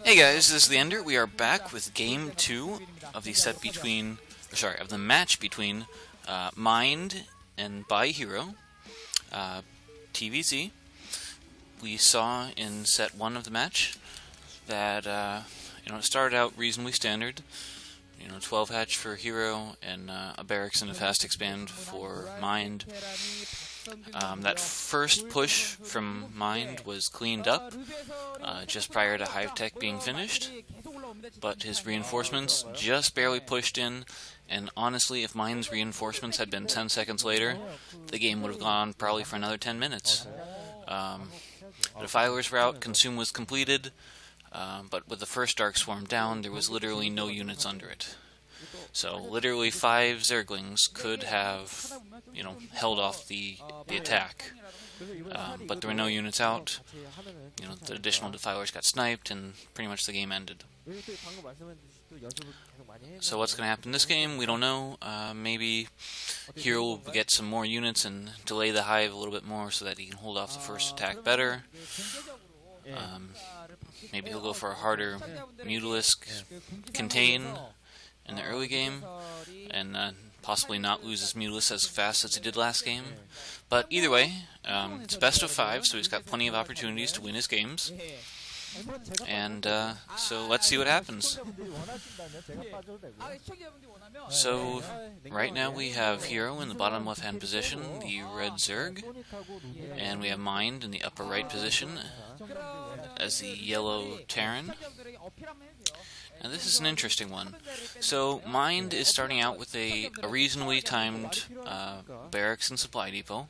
Hey guys, this is TheEnder. We are back with Game 2 of the of the match between Mind and By Hero, TVZ. We saw in set 1 of the match that it started out reasonably standard. 12 hatch for Hero and a barracks and a fast expand for Mind. That first push from Mind was cleaned up just prior to Hive Tech being finished, but his reinforcements just barely pushed in, and honestly, if Mind's reinforcements had been 10 seconds later, the game would have gone probably for another 10 minutes. The Defiler's route, Consume was completed, but with the first Dark Swarm down, there was literally no units under it. So literally 5 Zerglings could have, held off the attack. But there were no units out. The additional Defilers got sniped, and pretty much the game ended. So what's going to happen this game? We don't know. Maybe Hero will get some more units and delay the Hive a little bit more so that he can hold off the first attack better. Maybe he'll go for a harder Mutalisk Contain in the early game, and possibly not lose his Mutalisk as fast as he did last game. But either way, it's best of 5, so he's got plenty of opportunities to win his games. And so let's see what happens. So right now we have Hero in the bottom left-hand position, the red Zerg, and we have Mind in the upper right position as the yellow Terran. Now this is an interesting one. So Mind is starting out with a reasonably timed barracks and supply depot,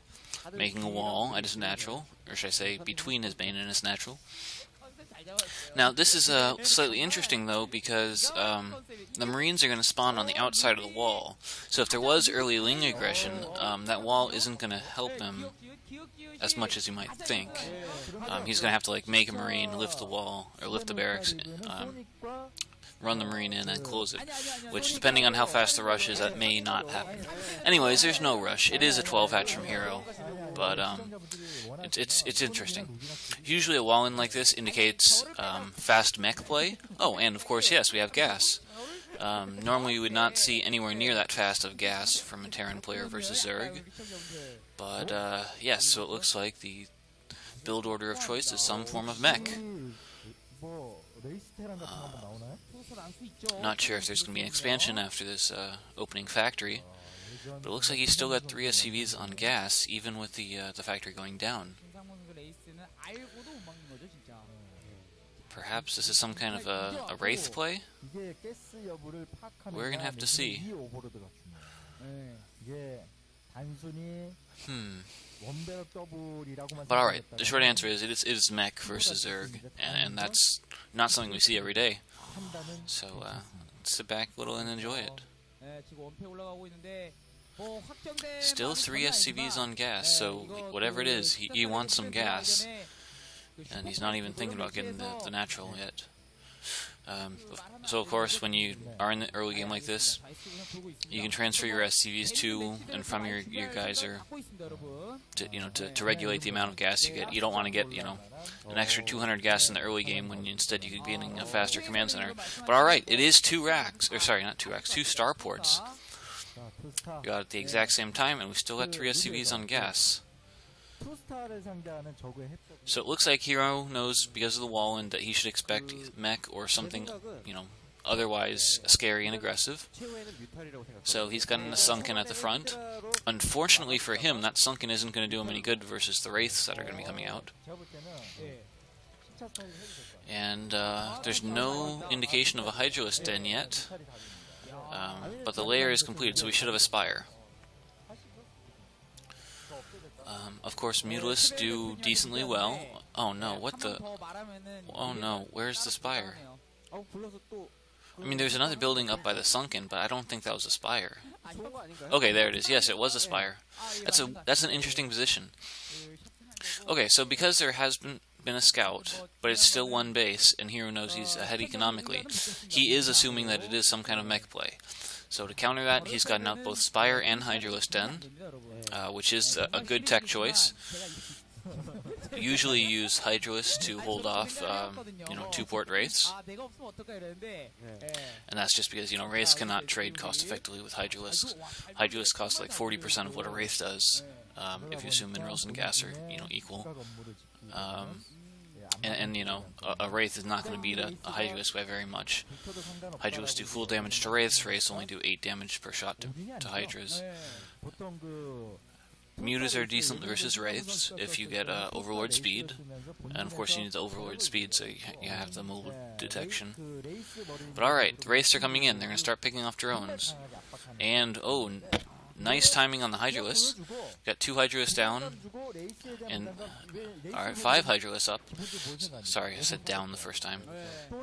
making a wall at his natural, or should I say between his main and his natural. Now this is slightly interesting though, because the Marines are going to spawn on the outside of the wall. So if there was early Ling aggression, that wall isn't going to help him as much as you might think. He's going to have to make a Marine, lift the wall, or lift the barracks, run the Marine in and close it, which depending on how fast the rush is, that may not happen. Anyways, there's no rush. It is a 12 hatch from Hero, but it's interesting. Usually a wall in like this indicates fast mech play. Oh, and of course, yes, we have gas. Normally you would not see anywhere near that fast of gas from a Terran player versus Zerg, but yes, so it looks like the build order of choice is some form of mech. Not sure if there's going to be an expansion after this opening factory, but it looks like he's still got 3 SCVs on gas, even with the factory going down. Perhaps this is some kind of a Wraith play? We're going to have to see. But alright, the short answer is it is mech versus Zerg, and that's not something we see every day. So sit back a little and enjoy it. Still 3 SCVs on gas, so whatever it is, he wants some gas. And he's not even thinking about getting the natural yet. So of course, when you are in the early game like this, you can transfer your SCVs to and from your geyser to regulate the amount of gas you get. You don't want to get an extra 200 gas in the early game when instead you could be getting a faster command center. But all right, it is 2 racks, or sorry, not 2 racks, 2 starports. We got it at the exact same time, and we still got 3 SCVs on gas. So it looks like Hero knows because of the wall and that he should expect mech or something, otherwise scary and aggressive. So he's got a Sunken at the front. Unfortunately for him, that Sunken isn't going to do him any good versus the Wraiths that are going to be coming out. And there's no indication of a Hydralisk Den yet, but the layer is completed, so we should have a Spire. Of course, Mutalisks do decently well. Oh no, what the... Oh no, where's the Spire? I mean, there's another building up by the Sunken, but I don't think that was a Spire. Okay, there it is. Yes, it was a Spire. That's an interesting position. Okay, so because there has been a scout, but it's still 1 base, and Hero knows he's ahead economically, he is assuming that it is some kind of mech play. So to counter that, he's gotten out both Spire and Hydralisk Den, which is a good tech choice. usually use Hydralisk to hold off, two-port Wraiths. And that's just because, Wraiths cannot trade cost-effectively with Hydralisks. Hydralisk costs like 40% of what a Wraith does, if you assume minerals and gas are, equal. A Wraith is not going to beat a Hydralisk by very much. Hydralisks do full damage to Wraiths, Wraiths only do 8 damage per shot to Hydras. Mutas are decent versus Wraiths if you get Overlord speed, and of course you need the Overlord speed so you have the mobile detection. But alright, the Wraiths are coming in, they're going to start picking off drones. And, oh, nice timing on the Hydralisk. Got 2 Hydralisks down, and, alright, 5 Hydralisks up. Sorry, I said down the first time.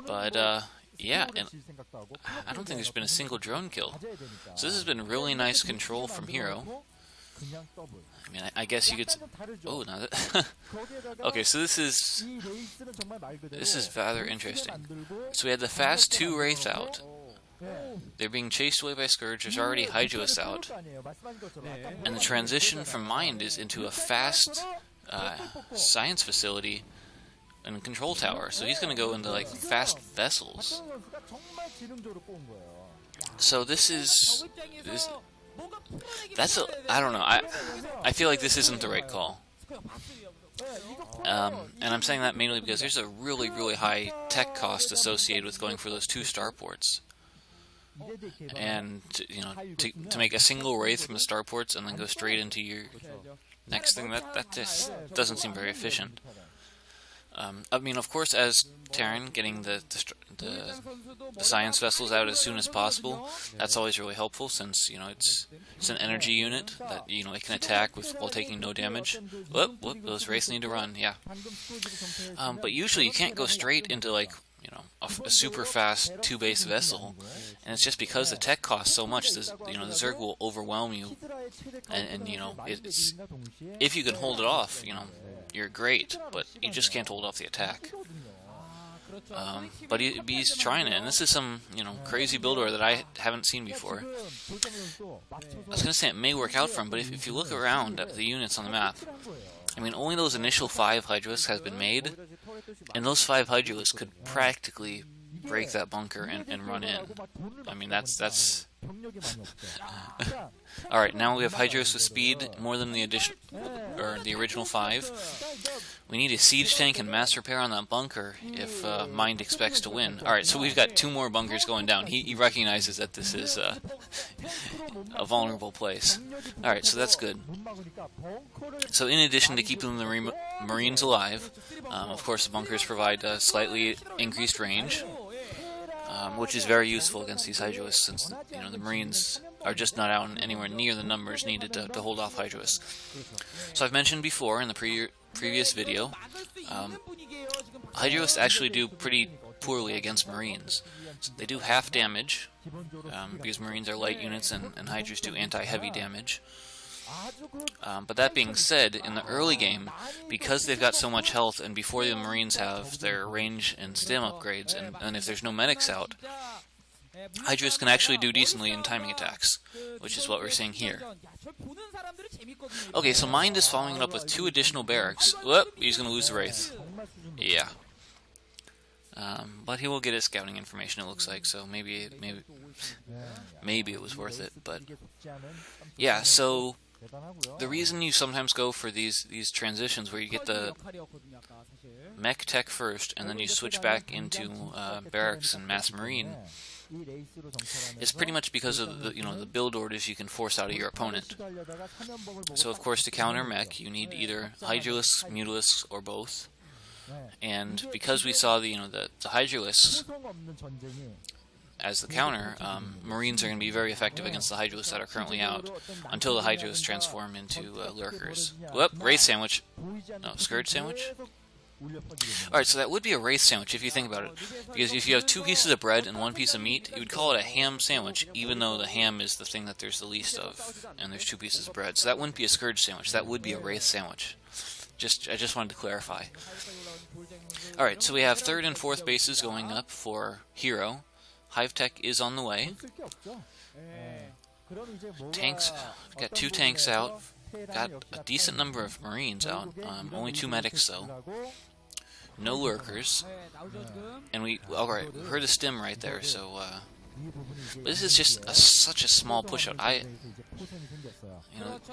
But, yeah, and I don't think there's been a single drone kill. So this has been really nice control from Hero. I mean, I guess you could... Oh, no. Okay, so this is rather interesting. So we had the fast 2 Wraiths out. They're being chased away by Scourge. There's already Hydralisk out. And the transition from Mind is into a fast science facility and control tower. So he's going to go into, like, fast vessels. So this is... I don't know, I feel like this isn't the right call. And I'm saying that mainly because there's a really, really high tech cost associated with going for those 2 starports. And, to make a single Wraith from the starports and then go straight into your next thing, that just doesn't seem very efficient. I mean, of course, as Terran, getting the science vessels out as soon as possible, that's always really helpful, since, it's an energy unit that, it can attack while taking no damage. Whoop, those Wraiths need to run, yeah. But usually you can't go straight into, like, a super fast 2-base vessel, and it's just because the tech costs so much, the Zerg will overwhelm you, and it's, if you can hold it off, you're great, but you just can't hold off the attack. But he's trying it, and this is some, crazy build order that I haven't seen before. I was going to say it may work out for him, but if you look around at the units on the map, I mean, only those initial 5 Hydralisks has been made, and those 5 Hydralisks could practically break that bunker and run in. I mean, that's... Alright, now we have Hydralisks with speed, more than the original 5. We need a siege tank and mass repair on that bunker if Mind expects to win. Alright, so we've got 2 more bunkers going down. He recognizes that this is a vulnerable place. Alright, so that's good. So in addition to keeping the Marines alive, of course the bunkers provide a slightly increased range, which is very useful against these Hydralisks, since the Marines are just not out anywhere near the numbers needed to hold off Hydralisks. So I've mentioned before in the previous video, Hydralisks actually do pretty poorly against Marines. So they do half damage, because Marines are light units and Hydras do anti-heavy damage. But that being said, in the early game, because they've got so much health, and before the Marines have their range and stim upgrades, and if there's no medics out, Hydras can actually do decently in timing attacks, which is what we're seeing here. Okay, so Mind is following it up with 2 additional barracks. Whoop, he's going to lose the Wraith. Yeah. But he will get his scouting information, it looks like, so maybe it was worth it, but... Yeah, so... The reason you sometimes go for these transitions where you get the mech tech first, and then you switch back into barracks and mass marine, is pretty much because of the build orders you can force out of your opponent. So of course to counter mech you need either Hydralisks, Mutalisks, or both. And because we saw the Hydralisks as the counter, Marines are going to be very effective against the Hydralisks that are currently out, until the Hydralisks transform into Lurkers. Whoop, Wraith Sandwich. No, Scourge Sandwich? Alright, so that would be a Wraith Sandwich if you think about it. Because if you have 2 pieces of bread and 1 piece of meat, you would call it a ham sandwich, even though the ham is the thing that there's the least of, and there's 2 pieces of bread. So that wouldn't be a Scourge Sandwich, that would be a Wraith Sandwich. I just wanted to clarify. Alright, so we have 3rd and 4th bases going up for Hero. Hive Tech is on the way. Tanks, got 2 tanks out got a decent number of Marines out. Only 2 medics though. No lurkers. And we heard a stim right there, so but this is just such a small push-out.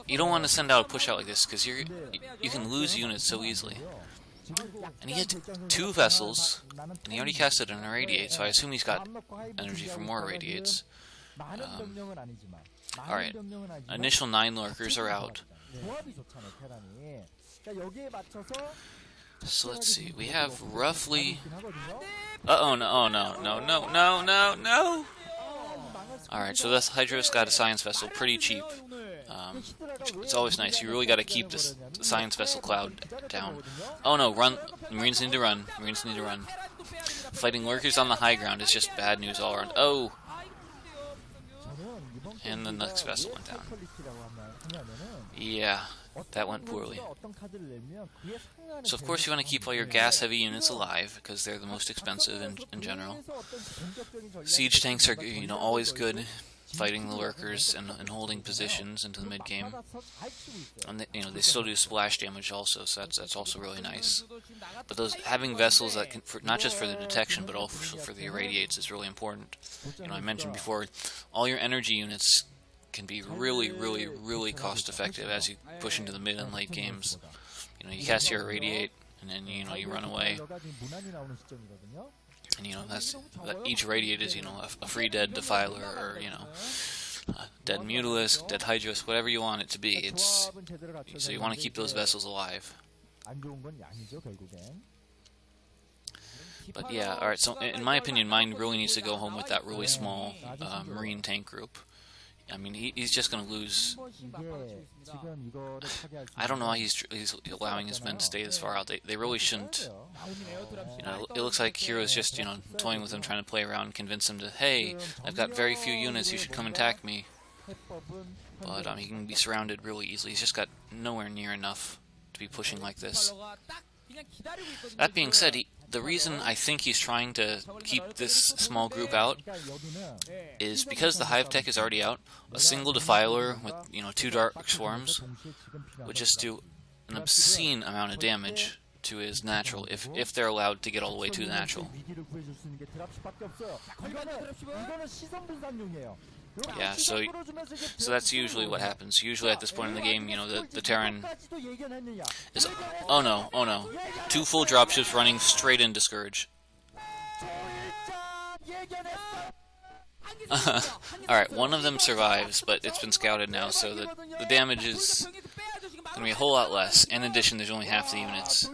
You don't want to send out a push-out like this, because you can lose units so easily. And he had 2 vessels, and he already casted an irradiate, so I assume he's got energy for more irradiates. Alright, initial 9 lurkers are out. So let's see, we have roughly... Uh-oh, no, oh, no, no, no, no, no, no! Alright, so this Hydros got a science vessel pretty cheap. It's always nice. You really got to keep this science vessel cloud down. Oh no, run! Marines need to run. Marines need to run. Fighting lurkers on the high ground is just bad news all around. Oh! And the next vessel went down. Yeah, that went poorly. So of course you want to keep all your gas-heavy units alive, because they're the most expensive in general. Siege tanks are, always good, fighting the lurkers and holding positions into the mid-game. And they still do splash damage also, so that's also really nice. But having vessels that can, not just for the detection, but also for the irradiates is really important. I mentioned before, all your energy units can be really, really, really cost-effective as you push into the mid and late games. You cast your irradiate, and then you run away. And each irradiate is a free dead defiler, or dead mutalisk, dead hydros, whatever you want it to be. So you want to keep those vessels alive. But yeah, alright, so in my opinion, mine really needs to go home with that really small marine tank group. I mean, he's just going to lose. I don't know why he's allowing his men to stay this far out. They really shouldn't. It looks like Hero's just, toying with him, trying to play around, convince him to, hey, I've got very few units, you should come attack me. But he can be surrounded really easily. He's just got nowhere near enough to be pushing like this. That being said, the reason I think he's trying to keep this small group out is because the hive tech is already out. A single defiler with 2 dark swarms would just do an obscene amount of damage to his natural if they're allowed to get all the way to the natural. Yeah, so that's usually what happens. Usually at this point in the game, the Terran is... Oh no. 2 full dropships running straight into Scourge. Alright, one of them survives, but it's been scouted now, so the damage is going to be a whole lot less. In addition, there's only half the units.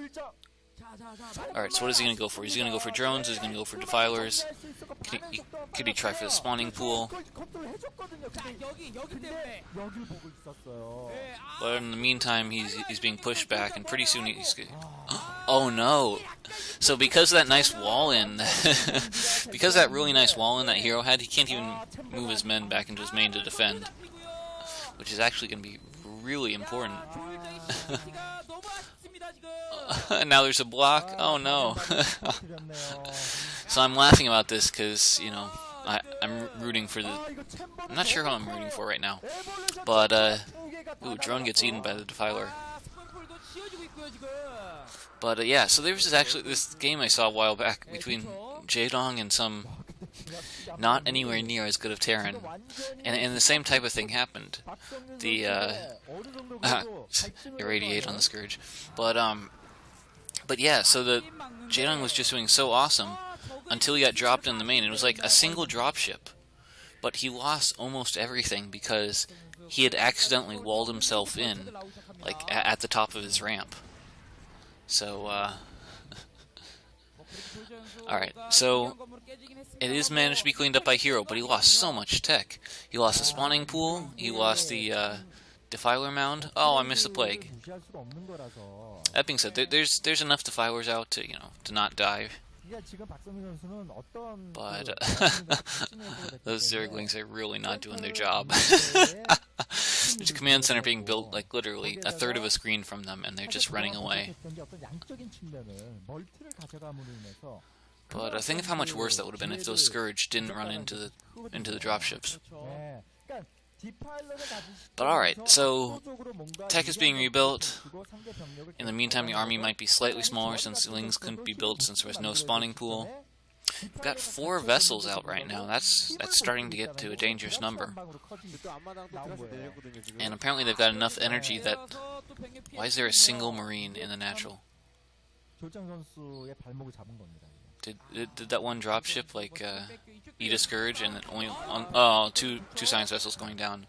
Alright, so what is he going to go for? He's going to go for drones, he's going to go for defilers. Could he try for the spawning pool? But in the meantime, he's being pushed back, and pretty soon he's... Oh no! So because of that nice wall-in, because that really nice wall-in that Hero had, he can't even move his men back into his main to defend. Which is actually going to be really important. Now there's a block? Oh no. So I'm laughing about this because, I'm rooting for the... I'm not sure who I'm rooting for right now. But, ooh, drone gets eaten by the defiler. But, yeah, so there was this game I saw a while back between Jaedong and some not anywhere near as good of Terran. And the same type of thing happened. The, irradiate on the Scourge. But yeah, so the Jaedong was just doing so awesome until he got dropped in the main. It was like a single dropship, but he lost almost everything because he had accidentally walled himself in, like at the top of his ramp. So, alright, so it is managed to be cleaned up by Hero, but he lost so much tech. He lost the spawning pool, he lost the defiler mound. Oh, I missed the plague. That being said, there's enough defilers out to to not die. But those Zerglings are really not doing their job. There's a command center being built like literally a third of a screen from them, and they're just running away. But think of how much worse that would have been if those Scourge didn't run into the dropships. But alright, so tech is being rebuilt. In the meantime, the army might be slightly smaller since the wings couldn't be built since there was no spawning pool. We've got 4 vessels out right now. That's starting to get to a dangerous number. And apparently they've got enough energy that... Why is there a single marine in the natural? Did that one dropship like eat a scourge and only two science vessels going down?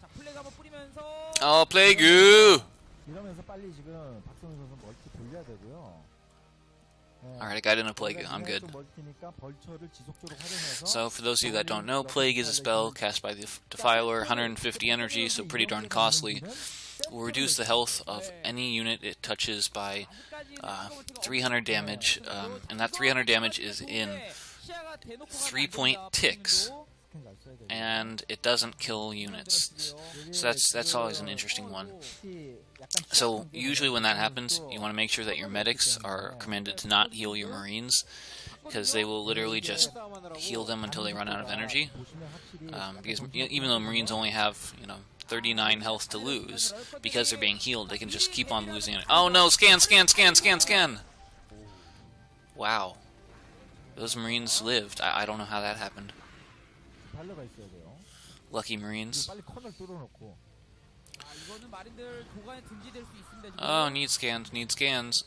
Oh, plague you! Alright, I got in a plague. I'm good. So, for those of you that don't know, plague is a spell cast by the Defiler, 150 energy, so pretty darn costly. Will reduce the health of any unit it touches by 300 damage, and that 300 damage is in 3-point ticks, and it doesn't kill units. So that's always an interesting one. So usually when that happens, you want to make sure that your medics are commanded to not heal your marines, because they will literally just heal them until they run out of energy. Because even though marines only have, 39 health to lose, because they're being healed, they can just keep on losing it. Oh no, scan! Wow. Those marines lived. I don't know how that happened. Lucky marines. Oh, need scans.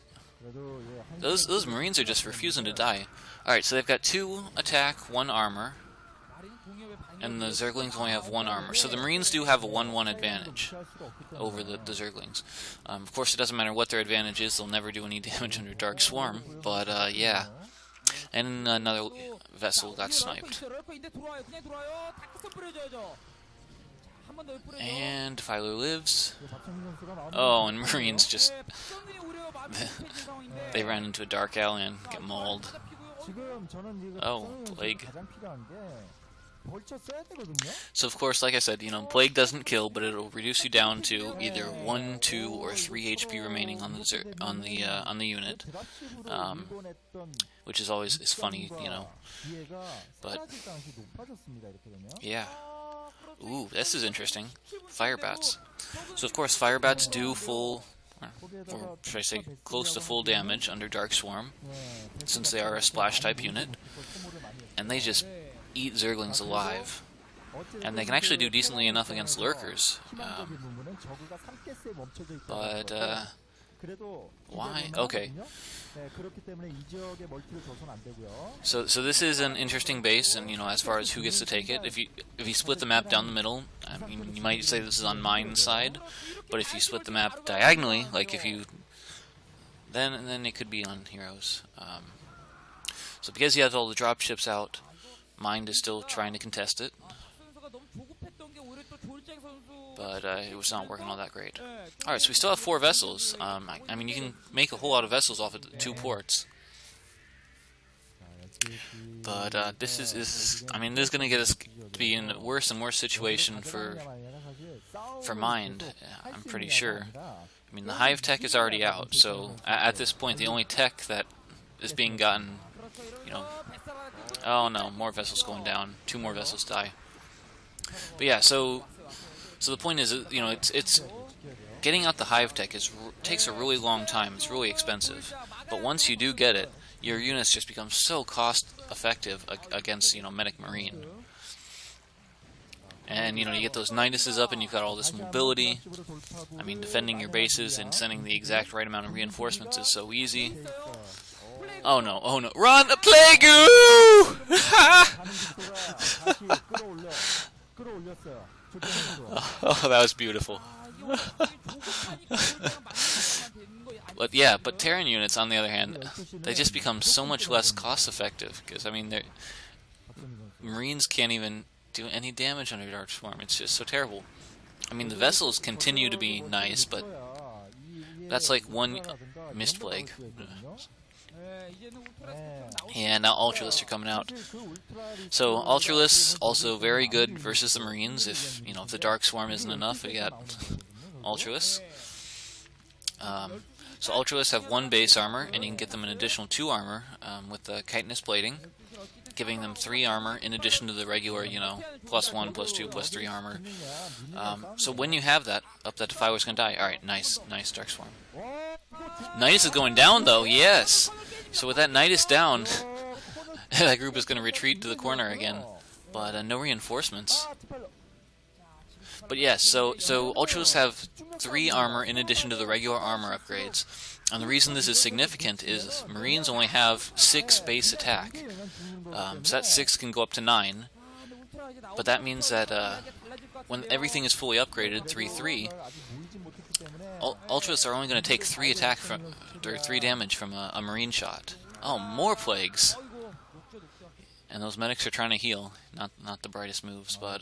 Those marines are just refusing to die. Alright, so they've got 2 attack, 1 armor. And the Zerglings only have 1 armor. So the Marines do have a 1-1 advantage over the Zerglings. Of course, it doesn't matter what their advantage is, they'll never do any damage under Dark Swarm. But, yeah. And another vessel got sniped. And Defiler lives. Oh, and Marines just... they ran into a dark alley and get mauled. Oh, plague. So of course, like I said, plague doesn't kill, but it'll reduce you down to either 1, 2, or 3 HP remaining on the unit, which is always funny, But yeah, ooh, this is interesting. Fire bats. So of course, fire bats do full, or should I say, close to full damage under Dark Swarm, since they are a splash type unit, and they just eat Zerglings alive. And they can actually do decently enough against lurkers. But, why? Okay. So this is an interesting base, and as far as who gets to take it, if you split the map down the middle, I mean, you might say this is on mine's side, but if you split the map diagonally, like if you, then it could be on heroes. So because he has all the dropships out, Mind is still trying to contest it, but it was not working all that great. Alright, so we still have 4 vessels. I mean, you can make a whole lot of vessels off of the 2 ports. But this is going to get us to be in a worse and worse situation for Mind, I'm pretty sure. I mean, the Hive tech is already out, so at this point, the only tech that is being gotten, oh no, more vessels going down. 2 more vessels die. But yeah, so the point is, it's getting out the Hive tech takes a really long time. It's really expensive. But once you do get it, your units just become so cost effective against, Medic Marine. And, you get those Niduses up and you've got all this mobility. I mean, defending your bases and sending the exact right amount of reinforcements is so easy. Oh no, run! A plague! Oh, that was beautiful. But Terran units, on the other hand, they just become so much less cost-effective, because, I mean, Marines can't even do any damage under Dark Swarm. It's just so terrible. I mean, the vessels continue to be nice, but that's like 1 Mist Plague. And now Ultralists are coming out. So Ultralists also very good versus the Marines. If the Dark Swarm isn't enough, we got Ultralists. So Ultralists have 1 base armor, and you can get them an additional 2 armor with the chitinous plating. giving them 3 armor in addition to the regular, you know, +1, +2, +3 armor. So when you have that, that Defiler's gonna die. Alright, nice, nice Darkswarm. Nidus is going down, though, yes! So with that Nidus down, that group is gonna retreat to the corner again. But no reinforcements. But yes, so Ultras have 3 armor in addition to the regular armor upgrades. And the reason this is significant is Marines only have 6 base attack. So that 6 can go up to 9. But that means that when everything is fully upgraded, 3/3, Ultras are only going to take 3 damage from a Marine shot. Oh, more plagues! And those medics are trying to heal. Not the brightest moves, but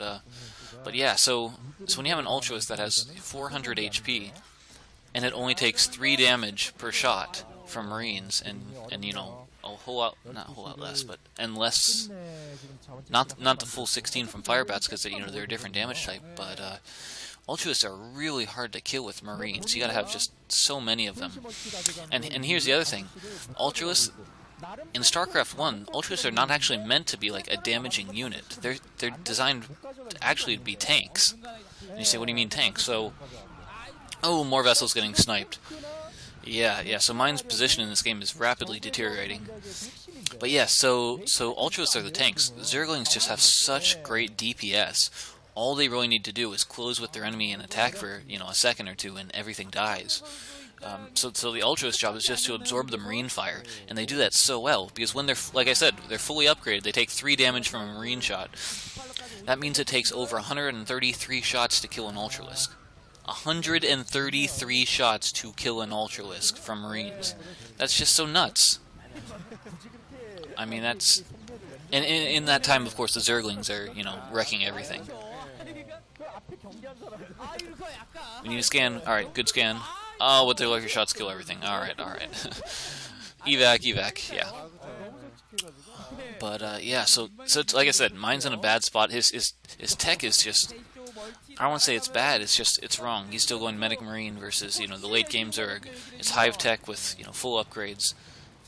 yeah. So when you have an Ultras that has 400 HP, and it only takes 3 damage per shot from Marines, and you know, not a whole lot less, but less, not the full 16 from Firebats, because you know they're a different damage type, but Ultras are really hard to kill with Marines. You gotta have just so many of them. And here's the other thing, Ultras. In StarCraft 1, Ultras are not actually meant to be like a damaging unit. They're designed to actually be tanks. And you say, what do you mean tanks? So, oh, more vessels getting sniped. Yeah, so mine's position in this game is rapidly deteriorating. But yeah, so Ultras are the tanks. Zerglings just have such great DPS. All they really need to do is close with their enemy and attack for, you know, a second or two, and everything dies. So the Ultras' job is just to absorb the Marine fire, and they do that so well, because when they're, like I said, they're fully upgraded, they take 3 damage from a Marine shot. That means it takes over 133 shots to kill an Ultralisk. 133 shots to kill an Ultralisk from Marines. That's just so nuts. I mean, that's... And in that time, of course, the Zerglings are, you know, wrecking everything. We need a scan. Alright, good scan. Oh, with their lucky shots kill everything. Alright. Evac, yeah. But, yeah, so it's, like I said, mine's in a bad spot. His tech is just... I don't want to say it's bad, it's wrong. He's still going Medic Marine versus, you know, the late game Zerg. It's Hive Tech with, you know, full upgrades.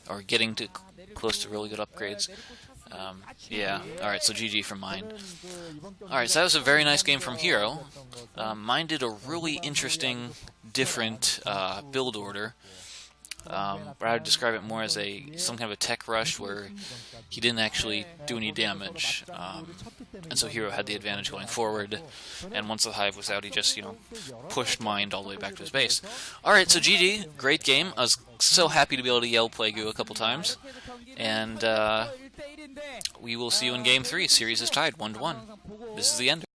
Or getting to close to really good upgrades. Yeah, alright, so GG from mine. Alright, so that was a very nice game from Hero. Mine did a really interesting, different build order. But I would describe it more as some kind of a tech rush where he didn't actually do any damage. And so Hero had the advantage going forward, and once the Hive was out, he just, you know, pushed Mind all the way back to his base. Alright, so GG, great game. I was so happy to be able to yell Plague You a couple times. And we will see you in Game 3. Series is tied 1-1. This is TheEnder.